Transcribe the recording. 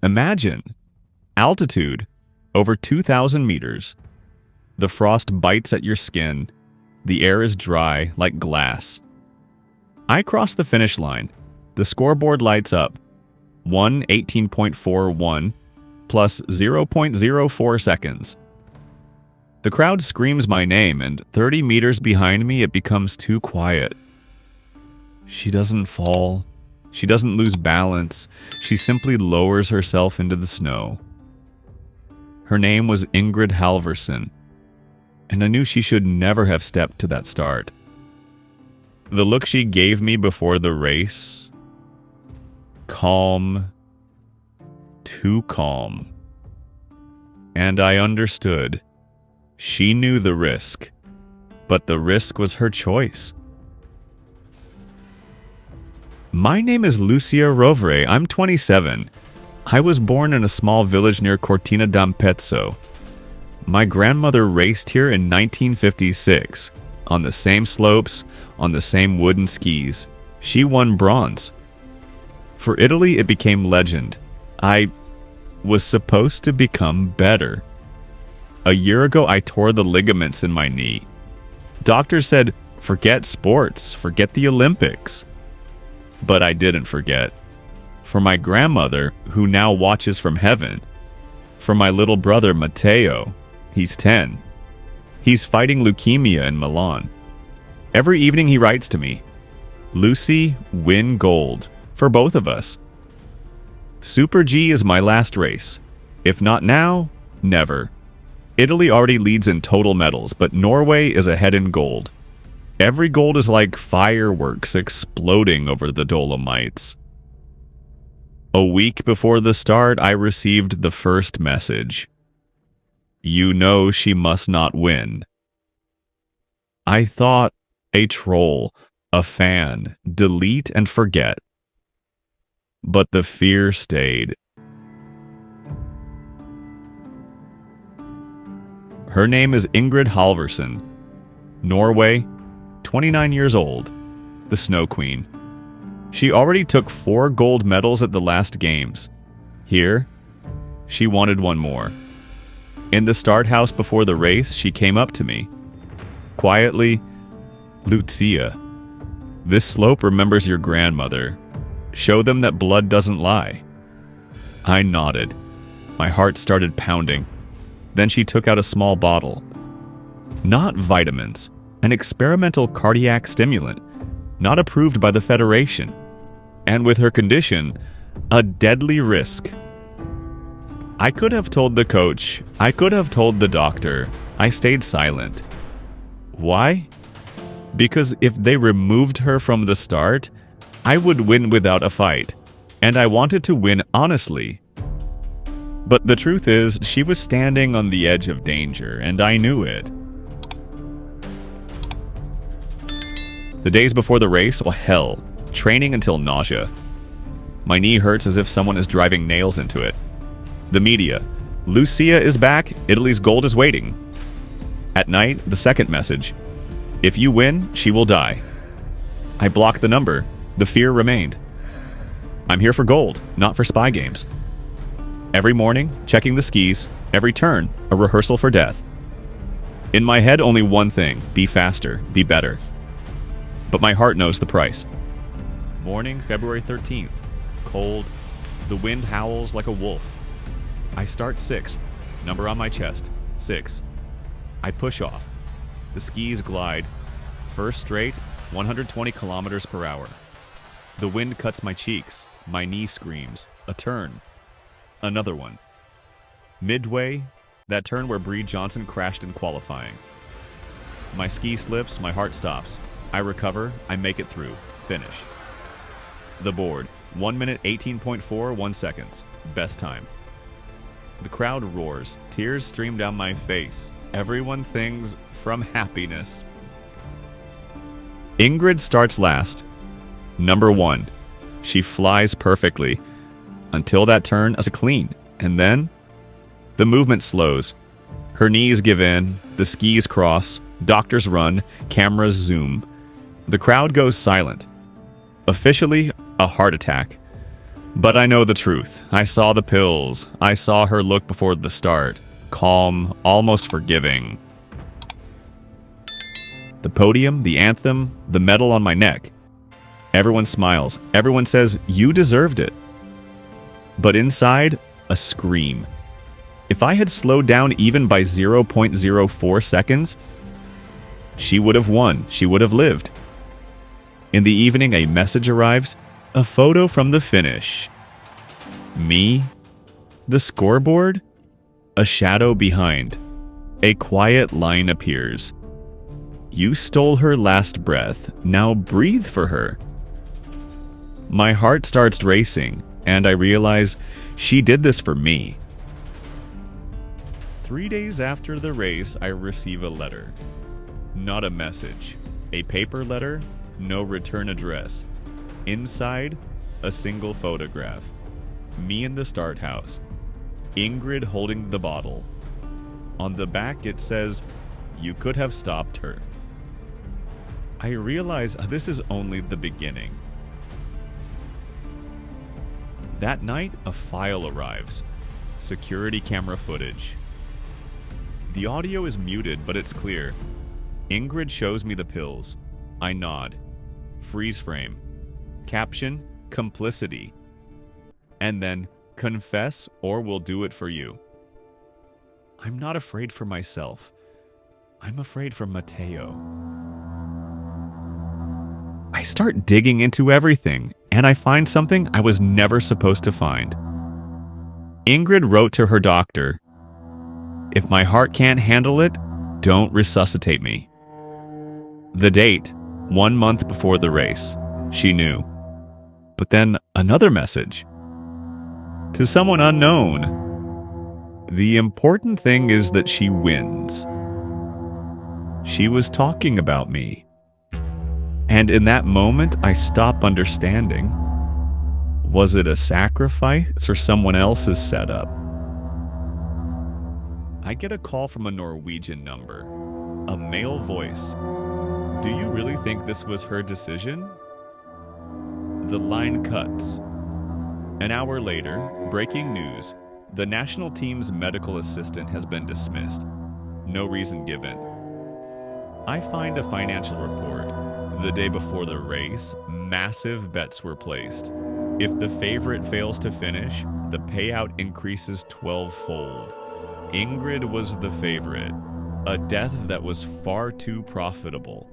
Imagine altitude over 2,000 meters. The frost bites at your skin. The air is dry like glass. I cross the finish line. The scoreboard lights up. 1:18.41 plus 0.04 seconds. The crowd screams my name, and 30 meters behind me, it becomes too quiet. She doesn't fall. She doesn't lose balance. She simply lowers herself into the snow. Her name was Ingrid Halvorsen, and I knew she should never have stepped to that start. The look she gave me before the race, calm, too calm. And I understood. She knew the risk, but the risk was her choice. My name is Lucia Rovere. I'm 27. I was born in a small village near Cortina d'Ampezzo. My grandmother raced here in 1956, on the same slopes, on the same wooden skis. She won bronze. For Italy, it became legend. I was supposed to become better. A year ago, I tore the ligaments in my knee. Doctors said, forget sports, forget the Olympics. But I didn't forget. For my grandmother, who now watches from heaven. For my little brother, Matteo. He's 10. He's fighting leukemia in Milan. Every evening he writes to me, Lucy, win gold. For both of us. Super G is my last race. If not now, never. Italy already leads in total medals, but Norway is ahead in gold. Every gold is like fireworks exploding over the Dolomites. A week before the start, I received the first message. You know she must not win. I thought, a troll, a fan, delete and forget. But the fear stayed. Her name is Ingrid Halvorsen. Norway, 29 years old, the Snow Queen. She already took 4 gold medals at the last games. Here, she wanted one more. In the start house before the race, she came up to me. Quietly, Lucia, this slope remembers your grandmother. Show them that blood doesn't lie. I nodded. My heart started pounding. Then she took out a small bottle. Not vitamins, an experimental cardiac stimulant, not approved by the Federation. And with her condition, a deadly risk. I could have told the coach, I could have told the doctor. I stayed silent. Why? Because if they removed her from the start, I would win without a fight, and I wanted to win honestly. But the truth is, she was standing on the edge of danger, and I knew it. The days before the race, well, hell, training until nausea. My knee hurts as if someone is driving nails into it. The media, Lucia is back, Italy's gold is waiting. At night, the second message, if you win, she will die. I blocked the number. The fear remained. I'm here for gold, not for spy games. Every morning, checking the skis, every turn, a rehearsal for death. In my head, only one thing, be faster, be better. But my heart knows the price. Morning, February 13th. Cold. The wind howls like a wolf. I start 6th, number on my chest, 6. I push off. The skis glide. First straight, 120 kilometers per hour. The wind cuts my cheeks. My knee screams. A turn. Another one. Midway, that turn where Bree Johnson crashed in qualifying. My ski slips, my heart stops. I recover, I make it through. Finish. The board. 1 minute 18.41 seconds. Best time. The crowd roars. Tears stream down my face. Everyone thinks from happiness. Ingrid starts last. Number 1. She flies perfectly. Until that turn as a clean. And then, the movement slows. Her knees give in, the skis cross, doctors run, cameras zoom. The crowd goes silent. Officially, a heart attack. But I know the truth. I saw the pills. I saw her look before the start. Calm, almost forgiving. The podium, the anthem, the medal on my neck. Everyone smiles. Everyone says, "You deserved it." But inside, a scream. If I had slowed down even by 0.04 seconds, she would have won. She would have lived. In the evening, a message arrives, a photo from the finish. Me, the scoreboard, a shadow behind. A quiet line appears. "You stole her last breath. Now breathe for her." My heart starts racing, and I realize she did this for me. 3 days after the race, I receive a letter. Not a message. A paper letter, no return address. Inside, a single photograph. Me in the start house. Ingrid holding the bottle. On the back it says, "You could have stopped her." I realize this is only the beginning. That night, a file arrives. Security camera footage. The audio is muted, but it's clear. Ingrid shows me the pills. I nod. Freeze frame. Caption, "Complicity." And then, "Confess or we'll do it for you." I'm not afraid for myself. I'm afraid for Mateo. I start digging into everything, and I find something I was never supposed to find. Ingrid wrote to her doctor, "If my heart can't handle it, don't resuscitate me." The date, 1 month before the race. She knew. But then another message. To someone unknown. The important thing is that she wins. She was talking about me. And in that moment, I stop understanding. Was it a sacrifice or someone else's setup? I get a call from a Norwegian number. A male voice. "Do you really think this was her decision?" The line cuts. An hour later, breaking news. The national team's medical assistant has been dismissed. No reason given. I find a financial report. The day before the race, massive bets were placed. If the favorite fails to finish, the payout increases 12-fold. Ingrid was the favorite, a death that was far too profitable.